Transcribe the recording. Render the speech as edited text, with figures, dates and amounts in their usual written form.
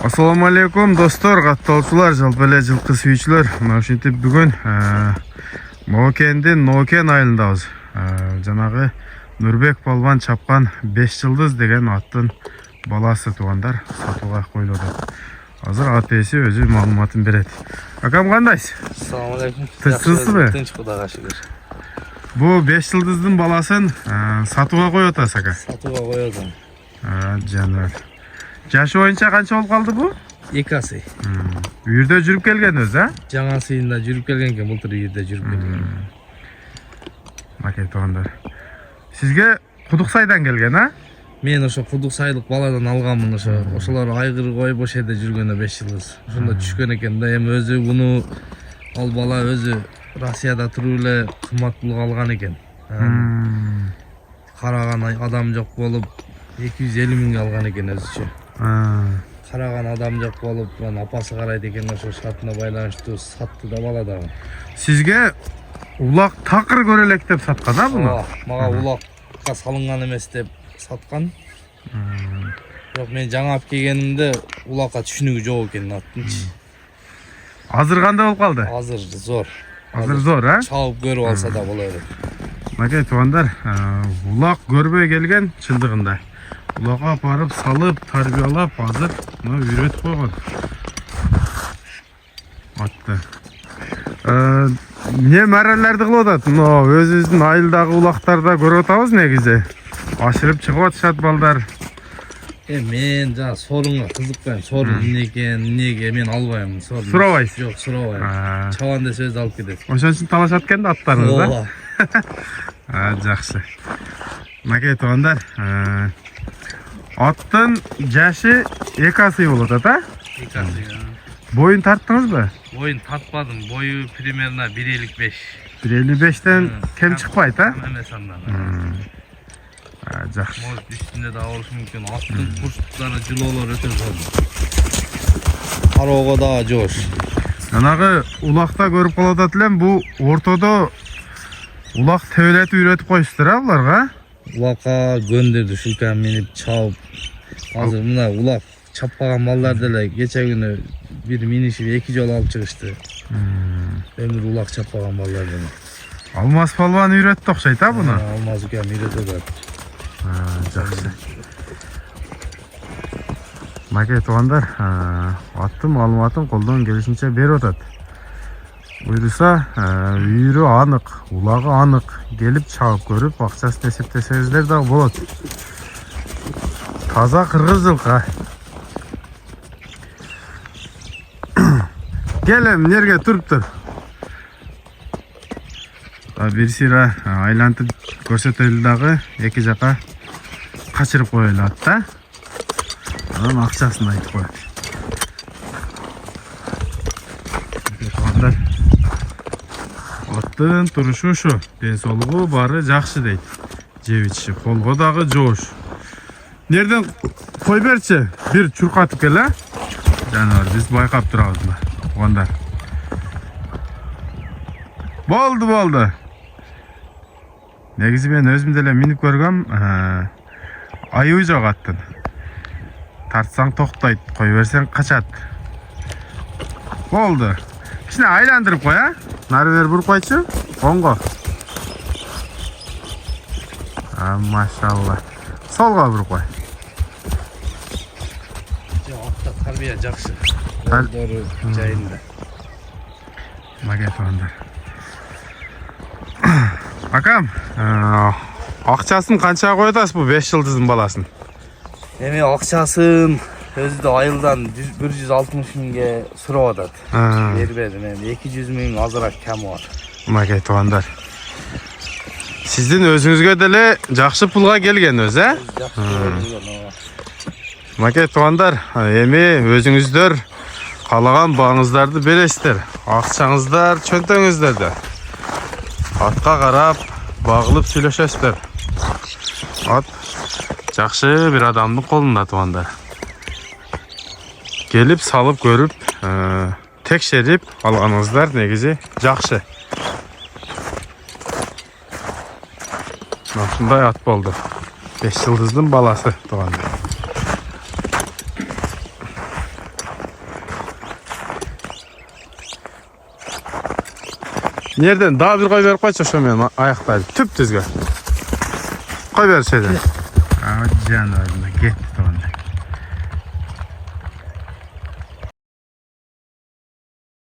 Assalamu alaikum dostlar, qattolsular, жалпы эле жылкы сүйүүчүлөр. Мына ушинтип бүгүн Ноокендин Ноокен айылындабыз. Жанагы Нурбек Балбан чапкан 5 жылдыз деген аттын баласы туугандар сатууга коюлуп атат. Азыр ат ээси өзү маалыматын берет. Акам кандайсыз? Assalamu alaikum. Тынчсызбы? Тынч Кудайга шүгүр. Бу 5 жылдыздын баласын сатууга коюп атасыз ака. Сатууга коёдум. Жанар. Жашы боюнча канча болуп калды бу? 2 асы. Үйүрдө жүрүп келген өзү, Жаңа сыйында жүрүп келген экен, былтыр үйүрдө жүрүп келген. Макет туугандар. Сизге Кудук сайдан келген, а? Мен ошо Кудук сайлык баладан алганмын ошо. Ошолор айгыр коюп ошо жерде жүргөнү 5 жылдыз. Ошондо түшкөн экен да, эми өзү буну ал бала өзү Россияда туруп эле кымбаттуулук алган экен. Караган адам жок болуп 250 миңге алган экен өзүчө. Караган адам жок болуп, апасы карайт экен, ошо шартына байланыштуу сатты да бала дагы. Сизге улак такыр көрө элек деп саткан, а буну? Мага улакка салынган эмес деп саткан. Бирок мен жаңа алып келгенимде улакка түшүнүгү жок экен аттынчы. Азыр кандай болуп калды? Азыр зор. Азыр зор, а? Чабып көрүп алса да боло берет. Макет туугандар, улак көрбөй келген чындыгында. Улакка барып салып, тарбиялап, азыр үйрөтүп койгон. Атты. Эмне мәрелерди кылып атат? Өзүбүздүн айылдагы улактарда көрүп атабыз негизи. Ашырып чыгып атышат балдар. Мен жана сорунга кызыкпайм. Сорун эмне мен албайм сорун. Сурабайсыз? Жок, сурабайм. Чабан десе өзү алып кетет. Ошон үчүн талашат экен да аттарыңыз, да? Жакшы. Макет туугандар, аттын жашы 2 асы болуп атат, а? 2 асы. Боюн тарттыңызбы? Боюн тартпадым. Бою примерно 1.55. 1.55тен кем чыкпайт, а? Эмес андан. Жакшы. Может үстүндө да болушу мүмкүн. Аттын курчтуктары жылоолор өтө зор. Кароого да жоош. Жанагы улакта көрүп калып атат элем, бу ортодо улак тебелетип үйрөтүп коюштур, а буларга? Улакка көндүрдү шулкан минип чабып. Азыр мына улак чаппаган балдар деле кече күнү бир минишип 2 жолу алып чыгышты. Өмүр улак чаппаган балдар деле. Алмаз Палбан үйрөттү окшойт, а буну? Алмаз укам үйрөтөт. Жакшы. Макет туугандар, аттын маалыматын колдон келишинче берип атат. Буйруса, үйүрү анык, улагы анык, келип чабып көрүп, акчасын эсептесеңиздер дагы болот. Таза кыргыз жылкы. Келем, нерге туруптур. Бир сыйра айлантып көрсөтөлү дагы, эки жака качырып коелу атта. Анан акчасын айтып коет. Аттын турушу ушу, ден соолугу баары жакшы дейт. Жеп ичиши, колго дагы жоош. Нерден кой берчи, бир чуркатып кел, а? Жанагы биз байкап турабыз мына, туугандар. Болду. Негизи мен өзүм деле минип көргөм, айыбы жок аттын. Тартсаң токтойт, кой берсең качат. Болду. Кичине айландырып кой, а? Нары бери буруп койчу. Оңго. Машалла. Солго буруп кой. Атта тарбия жакшы. Дору жайында. Макет туугандар. Акам, акчасын канчага коюп атасыз бу 5 жылдыздын баласын? Эми акчасын өзү да айылдан 160 миңге сурап атат. Бербедим, эми 200 миң азыраак кеми бар. Макет туугандар. Сиздин өзүңүзгө деле жакшы пулга келген өзү, Макет туугандар, эми өзүңүздөр каалаган бааңыздарды бересиздер. Акчаңыздар, чөнтөңүздөрдө. Атка карап, багылып сүйлөшөсүздөр. Ат жакшы бир адамдын колунда туугандар. Келип салып көрүп, текшерип алганыңыздар негизи жакшы. Ушундай ат болду. 5 жылдыздын баласы туугандар. Nereden? Daha bir koy verip koyça şu men ayaktaydı. Tüp düzgün. Koy ver şeyden. Canım gitti tamam.